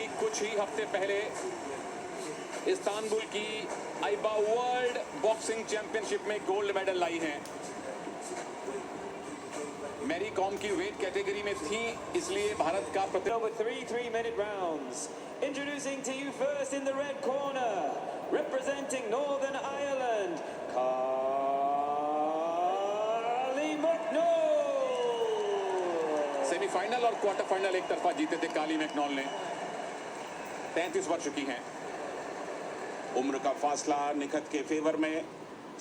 अभी कुछ ही हफ्ते पहले इस्तांबुल की आईबा वर्ल्ड बॉक्सिंग चैंपियनशिप में गोल्ड मेडल लाई हैं। मैरी कॉम की वेट कैटेगरी में थी, इसलिए भारत का over 3 3-minute rounds. Introducing to you first in the red corner, representing Northern Ireland, Carly McNaull. Semifinal और क्वार्टर फाइनल एक तरफा जीते थे काली मैकनॉल ने। 33 वर्ष की हैं। उम्र का फासला निखत के फेवर में,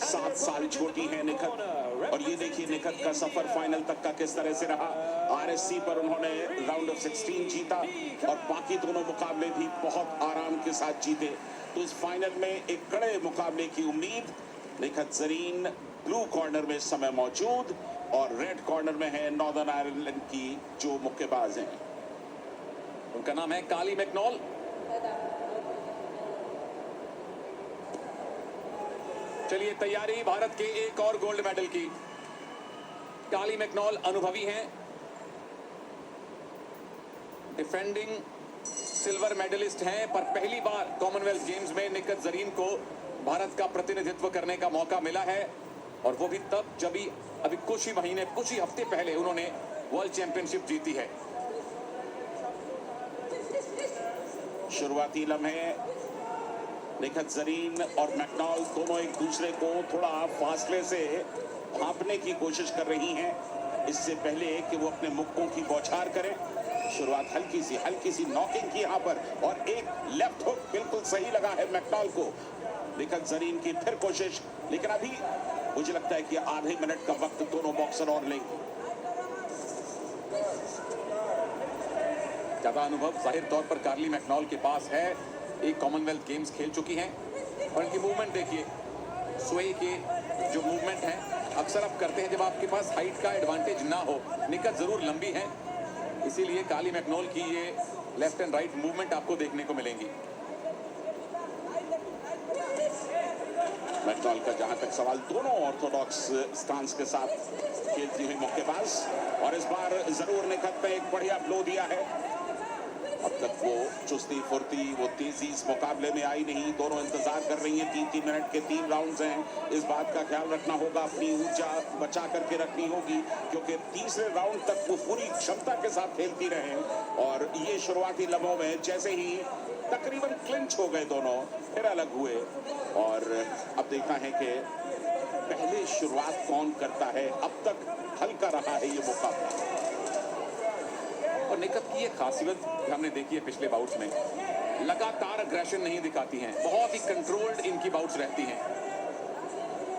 7 साल छोटी है निखत। और ये देखिए निखत का सफर फाइनल तक का किस तरह से रहा। आरएससी पर उन्होंने राउंड ऑफ 16 जीता और बाकी दोनों मुकाबले भी बहुत आराम के साथ जीते। तो इस फाइनल में एक कड़े मुकाबले की उम्मीद। निखत जरीन ब्लू कॉर्नर में इस समय मौजूद और रेड कॉर्नर में है नॉर्दर्न आयरलैंड की जो मुक्केबाज हैं। उनका नाम है काली मैकनॉल। चलिए, तैयारी भारत के एक और गोल्ड मेडल की। काली मैकनॉल अनुभवी हैं, डिफेंडिंग सिल्वर मेडलिस्ट हैं, पर पहली बार कॉमनवेल्थ गेम्स में निखत जरीन को भारत का प्रतिनिधित्व करने का मौका मिला है। और वो भी तब जब अभी कुछ ही महीने, कुछ ही हफ्ते पहले उन्होंने वर्ल्ड चैंपियनशिप जीती है। शुरुआती लम्हे निखत जरीन और मैकनॉल दोनों एक दूसरे को थोड़ा फासले से भांपने की कोशिश कर रही हैं, इससे पहले कि वो अपने मुक्कों की बौछार करें। शुरुआत हल्की सी नॉकिंग की यहाँ पर और एक लेफ्ट हुक बिल्कुल सही लगा है मैकनॉल को। निखत जरीन की फिर कोशिश, लेकिन अभी मुझे लगता है कि आधे मिनट का वक्त दोनों बॉक्सर और लेंगे। ज्यादा अनुभव जाहिर तौर पर कार्ली मैकनॉल के पास है। एक कॉमनवेल्थ गेम्स खेल चुकी हैं और इनकी मूवमेंट देखिए, स्वे के जो मूवमेंट हैं अक्सर आप करते हैं जब आपके पास हाइट का एडवांटेज ना हो। निखत जरूर लंबी है, इसीलिए काली मैकनॉल की ये लेफ्ट एंड राइट मूवमेंट आपको देखने को मिलेंगी। मैकनॉल का जहां तक सवाल, दोनों ऑर्थोडॉक्स स्टांस के साथ खेलती हुई मुक्केबाज, और इस बार जरूर निखत पे एक बढ़िया ब्लो दिया है। अब तक वो चुस्ती फुर्ती, वो तेजी इस मुकाबले में आई नहीं। दोनों इंतजार कर रही हैं। 3-3 मिनट के 3 राउंड्स हैं। इस बात का ख्याल रखना होगा, अपनी ऊर्जा बचा करके रखनी होगी, क्योंकि तीसरे राउंड तक वो पूरी क्षमता के साथ खेलती रहे। और ये शुरुआती लम्हों में जैसे ही तकरीबन क्लिंच हो गए दोनों, फिर अलग हुए। और अब देखना है कि पहले शुरुआत कौन करता है। अब तक हल्का रहा है ये मुकाबला। और निखत की ये खासियत हमने देखी है पिछले बाउट्स में, लगातार अग्रेशन नहीं दिखाती हैं, बहुत ही कंट्रोल्ड इनकी बाउट्स रहती हैं।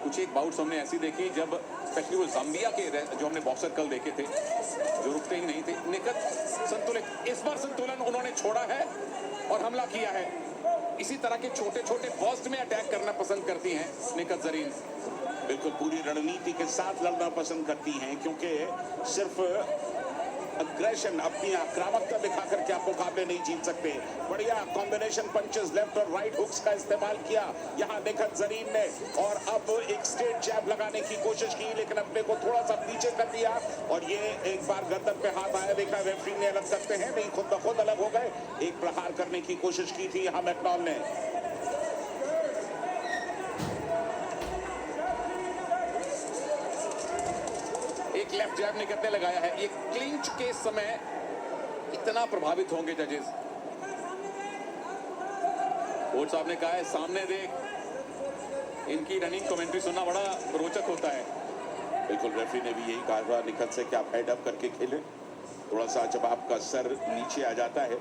कुछ एक बाउट्स हमने ऐसी देखी जब स्पेशली वो जाम्बिया के जो हमने बॉक्सर कल देखे थे, जो रुकते ही नहीं थे। निखत संतुलित, इस बार संतुलन उन्होंने छोड़ा है और हमला किया है। इसी तरह के छोटे छोटे बर्स्ट में अटैक करना पसंद करती हैं निखत जरीन। बिल्कुल पूरी रणनीति के साथ लड़ना पसंद करती हैं, क्योंकि सिर्फ अग्रेशन, अपनी आक्रामकता दिखा करके आप मुकाबले नहीं जीत सकते। बढ़िया कॉम्बिनेशन पंचेस, लेफ्ट और राइट हुक्स का इस्तेमाल किया यहाँ निखत जरीन ने। और अब एक स्ट्रेट जैब लगाने की कोशिश की, लेकिन अपने को थोड़ा सा पीछे कर दिया। और ये एक बार गर्दन पे हाथ आया, देखा रेफरी ने अलग करते हैं, नहीं खुद ब खुद अलग हो गए। एक प्रहार करने की कोशिश की थी यहाँ मैकनॉल ने। एक लेफ्ट जैब निकलने लगाया है। ये क्लिंच के समय इतना प्रभावित होंगे जजेस। कोच साहब ने कहा है सामने देख। इनकी रनिंग कमेंट्री सुनना बड़ा रोचक होता है। बिल्कुल, रेफरी ने भी यही कहा था निखत से कि आप हेड अप करके खेलें। थोड़ा सा जब आपका सर नीचे आ जाता है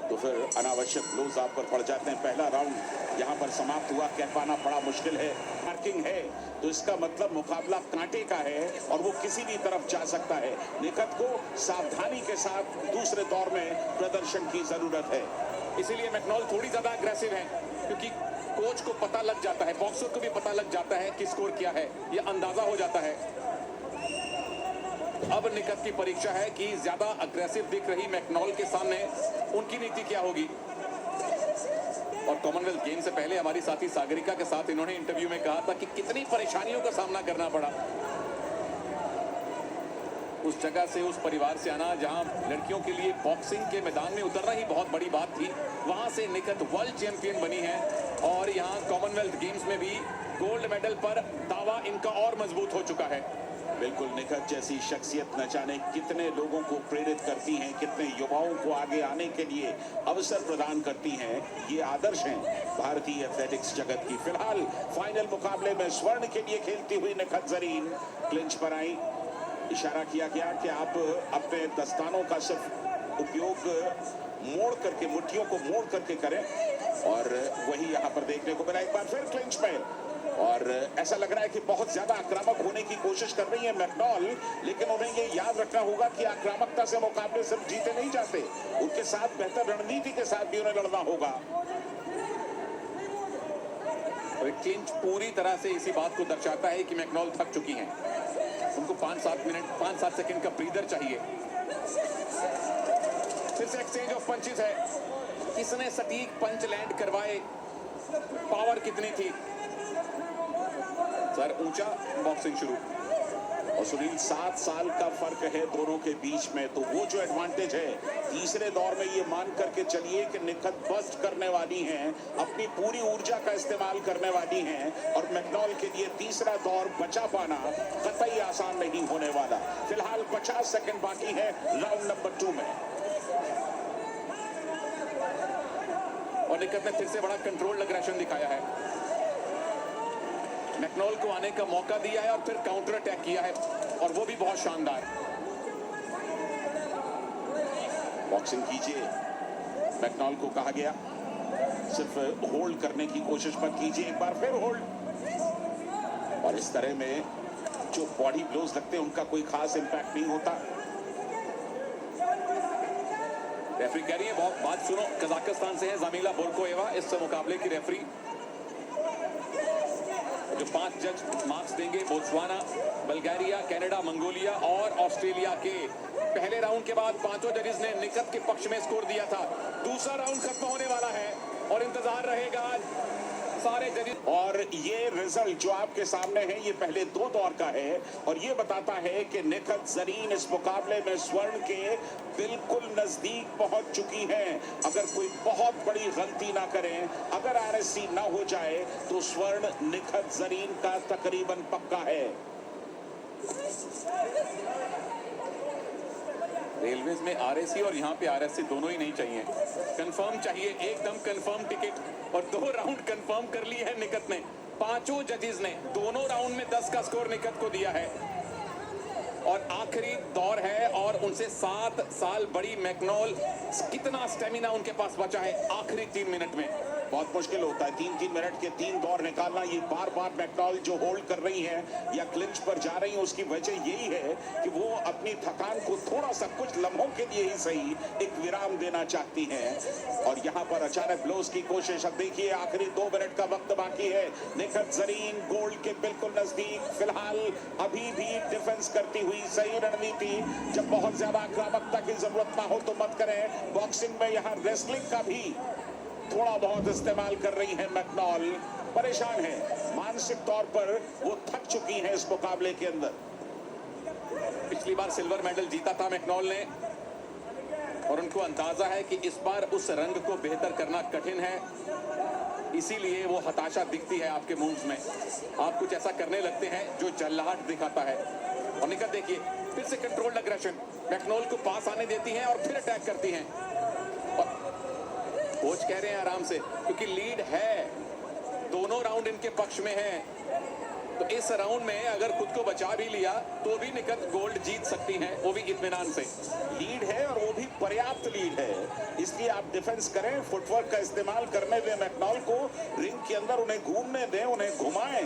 तो फिर अनावश्यक ब्लोज आप पर पड़ जाते हैं। पहला राउंड यहाँ पर समाप्त हुआ, कह पाना बड़ा मुश्किल है। मार्किंग है तो इसका मतलब मुकाबला कांटे का है और वो किसी भी तरफ जा सकता है। निखत को सावधानी के साथ दूसरे दौर में प्रदर्शन की जरूरत है। इसीलिए मैकनॉल थोड़ी ज्यादा अग्रेसिव है, क्योंकि कोच को पता लग जाता है, बॉक्सर को भी पता लग जाता है कि स्कोर क्या है, ये अंदाजा हो जाता है। अब निखत की परीक्षा है कि ज्यादा अग्रेसिव दिख रही मैकनॉल के सामने उनकी नीति क्या होगी। और कॉमनवेल्थ गेम से पहले हमारी साथी सागरिका के साथ इन्होंने इंटरव्यू में कहा था कि कितनी परेशानियों का सामना करना पड़ा। उस जगह से, उस परिवार से आना जहां लड़कियों के लिए बॉक्सिंग के मैदान में उतरना ही बहुत बड़ी बात थी, वहां से निखत वर्ल्ड चैंपियन बनी है और यहां कॉमनवेल्थ गेम्स में भी गोल्ड मेडल पर दावा इनका और मजबूत हो चुका है। बिल्कुल, निखत जैसी शख्सियत न जाने कितने लोगों को प्रेरित करती हैं, कितने युवाओं को आगे आने के लिए अवसर प्रदान करती हैं। ये आदर्श हैं भारतीय एथलेटिक्स जगत की। फिलहाल फाइनल मुकाबले में स्वर्ण के लिए खेलती हुई निखत जरीन क्लिंच पर आई। इशारा किया गया कि आप अपने दस्तानों का सिर्फ उपयोग मोड़ करके, मुट्ठियों को मोड़ करके करें, और वही यहाँ पर देखने को मिला। एक बार फिर क्लिंच में, और ऐसा लग रहा है कि बहुत ज्यादा आक्रामक होने की कोशिश कर रही है मैकडॉल, लेकिन उन्हें ये याद रखना होगा कि आक्रामकता से मुकाबले सिर्फ जीते नहीं जाते, उनके साथ बेहतर रणनीति के साथ भी उन्हें लड़ना होगा। क्लिंच पूरी तरह से इसी बात को दर्शाता है कि मैकडॉल थक चुकी हैं। उनको 5-7 सेकंड का ब्रीदर चाहिए। फिर से एक्सचेंज ऑफ पंचेस है। किसने सटीक पंच लैंड करवाए, पावर कितनी थी। सर ऊंचा, बॉक्सिंग शुरू। और सुनील, 7 साल का फर्क है दोनों के बीच में, तो वो जो एडवांटेज है तीसरे दौर में, ये मान करके चलिए कि निखत बस्ट करने वाली हैं, अपनी पूरी ऊर्जा का इस्तेमाल करने वाली हैं, और मैकडॉल के लिए तीसरा दौर बचा पाना कतई आसान नहीं होने वाला। फिलहाल 50 सेकंड बाकी है राउंड नंबर 2 में। और निखत ने फिर से बड़ा कंट्रोल्ड अग्रेशन दिखाया है। मैकडॉल को आने का मौका दिया है और फिर काउंटर अटैक किया है, और वो भी बहुत शानदार। बॉक्सिंग कीजिए, मैकडॉल को कहा गया, सिर्फ होल्ड करने की कोशिश मत कीजिए। एक बार फिर होल्ड, और इस तरह में जो बॉडी ब्लोज लगते हैं उनका कोई खास इंपैक्ट नहीं होता। रेफरी कह रही है, बहुत बात सुनो। कजाकिस्तान से है जामिला बोरकोएवा इस मुकाबले की रेफरी। जो 5 जज मार्क्स देंगे बोत्सवाना, बल्गारिया, कनाडा, मंगोलिया और ऑस्ट्रेलिया के। पहले राउंड के बाद 5 जजेस ने निखत के पक्ष में स्कोर दिया था। दूसरा राउंड खत्म होने वाला है और इंतजार रहेगा सारे जजेस। और ये रिजल्ट जो आपके सामने है, ये पहले 2 दौर का है, और ये बताता है कि निखत जरीन इस मुकाबले में स्वर्ण के बिल्कुल नजदीक पहुंच चुकी हैं। अगर कोई बहुत बड़ी गलती ना करें, अगर आरएससी ना हो जाए, तो स्वर्ण निखत जरीन का तकरीबन पक्का है। रेलवेज में आरएसी और यहाँ पे आरएससी दोनों ही नहीं चाहिए, कंफर्म चाहिए, एकदम कंफर्म टिकट। और 2 राउंड कंफर्म कर ली है निखत ने। 5 जजेस ने दोनों राउंड में 10 का स्कोर निखत को दिया है, और आखिरी दौर है और उनसे 7 साल बड़ी मैकडॉल। कितना स्टेमिना उनके पास बचा है आखिरी 3 मिनट में। बहुत मुश्किल होता है 3-3 मिनट के 3 दौर निकालना। ये बार बार मैकडॉल जो होल्ड कर रही हैं या क्लिंच पर जा रही हैं, उसकी वजह यही है कि वो अपनी थकान को थोड़ा सा, कुछ लम्हों के लिए ही सही, एक विराम देना चाहती हैं। और यहाँ पर अचानक ब्लोज की कोशिश। अब देखिए, आखिरी 2 मिनट का वक्त बाकी है। निखत जरीन गोल्ड के बिल्कुल नजदीक। फिलहाल अभी भी डिफेंस करती हुई सही रणनीति। जब बहुत ज्यादा आक्रामकता की जरूरत ना हो तो मत करें। बॉक्सिंग में यहाँ रेसलिंग का भी थोड़ा बहुत इस्तेमाल कर रही है मैकडॉल। परेशान है, मानसिक तौर पर वो थक चुकी हैं इस मुकाबले के अंदर। पिछली बार सिल्वर मेडल जीता था मैकडॉल ने, और उनको अंदाजा है कि इस बार उस रंग को बेहतर करना कठिन है, इसीलिए वो हताशा दिखती है आपके मूव्स में। आप कुछ ऐसा करने लगते हैं जो जल्लाहट दिखाता है। और निखत देखिए, फिर से कंट्रोल्ड अग्रेशन। मैकडॉल को पास आने देती हैं और फिर अटैक करती हैं। कोच कह रहे हैं आराम से, क्योंकि लीड है, दोनों राउंड इनके पक्ष में है। तो इस राउंड में अगर खुद को बचा भी लिया तो भी निखत गोल्ड जीत सकती हैं, वो भी इत्मीनान से। लीड है और वो भी पर्याप्त लीड है, इसलिए आप डिफेंस करें, फुटवर्क का इस्तेमाल करने दें मैकडॉल को, रिंग के अंदर उन्हें घूमने दें, उन्हें घुमाएं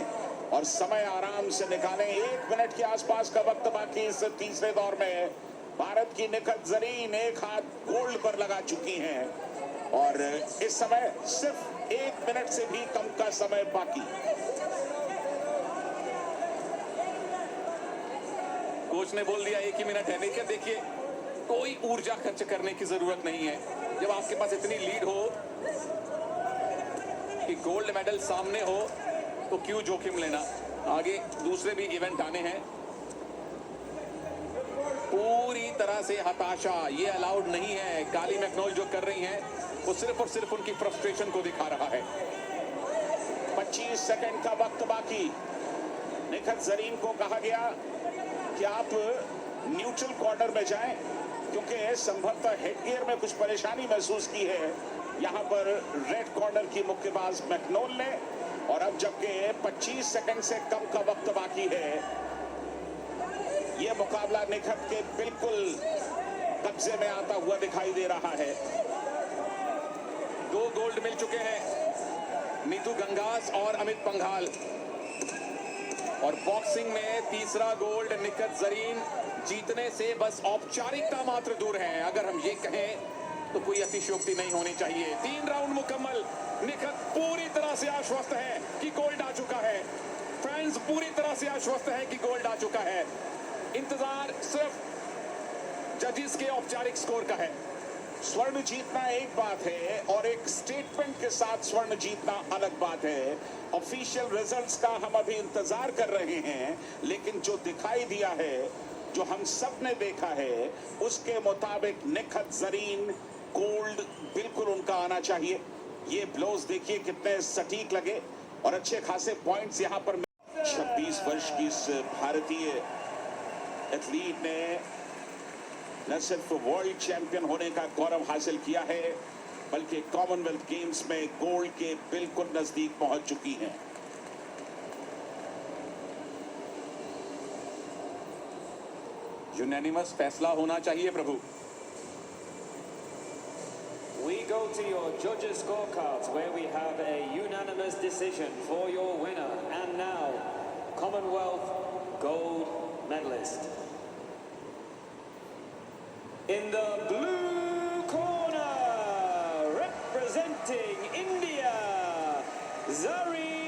और समय आराम से निकालें। 1 मिनट के आसपास का वक्त बाकी इस तीसरे दौर में। भारत की निखत जरीन एक हाथ गोल्ड पर लगा चुकी हैं, और इस समय सिर्फ 1 मिनट से भी कम का समय बाकी। कोच ने बोल दिया 1 ही मिनट है। लेकिन देखिए, कोई ऊर्जा खर्च करने की जरूरत नहीं है। जब आपके पास इतनी लीड हो कि गोल्ड मेडल सामने हो, तो क्यों जोखिम लेना। आगे दूसरे भी इवेंट आने हैं। पूरी तरह से हताशा, ये अलाउड नहीं है। काली मैकनोल जो कर रही हैं वो सिर्फ और सिर्फ उनकी फ्रस्ट्रेशन को दिखा रहा है। 25 सेकंड का वक्त बाकी। निखत जरीन को कहा गया कि आप न्यूट्रल कॉर्नर में जाएं, क्योंकि संभवतः हेडगियर में कुछ परेशानी महसूस की है यहां पर रेड कॉर्नर की मुक्केबाज मैकनोल ने। और अब जबकि 25 सेकंड से कम का वक्त बाकी है, यह मुकाबला निखत के बिल्कुल कब्जे में आता हुआ दिखाई दे रहा है। 2 गोल्ड मिल चुके हैं नीतू गंगास और अमित पंघाल, और बॉक्सिंग में तीसरा गोल्ड निखत जरीन जीतने से बस औपचारिकता मात्र दूर है। अगर हम ये कहें तो कोई अतिशयोक्ति नहीं होनी चाहिए। 3 राउंड मुकम्मल, निखत पूरी तरह से आश्वस्त है कि गोल्ड आ चुका है। फैंस पूरी तरह से आश्वस्त है कि गोल्ड आ चुका है। इंतजार सिर्फ जजेस के औपचारिक स्कोर का है। स्वर्ण जीतना एक बात है और एक स्टेटमेंट के साथ स्वर्ण जीतना अलग बात है। ऑफिशियल रिजल्ट्स का हम अभी इंतजार कर रहे हैं, लेकिन जो दिखाई दिया है, जो हम सब ने देखा है, उसके मुताबिक निखत जरीन गोल्ड बिल्कुल उनका आना चाहिए। ये ब्लोज देखिए कितने सटीक लगे और अच्छे खासे पॉइंट्स यहां पर। 26 वर्ष की इस भारतीय एथलीट ने न सिर्फ वर्ल्ड चैंपियन होने का गौरव हासिल किया है, बल्कि कॉमनवेल्थ गेम्स में गोल्ड के बिल्कुल नजदीक पहुंच चुकी हैं। यूनानिमस फैसला होना चाहिए प्रभु। We go to your judges' scorecards where we have a unanimous decision for your winner and now Commonwealth gold medalist. In the blue corner, representing India, Zareen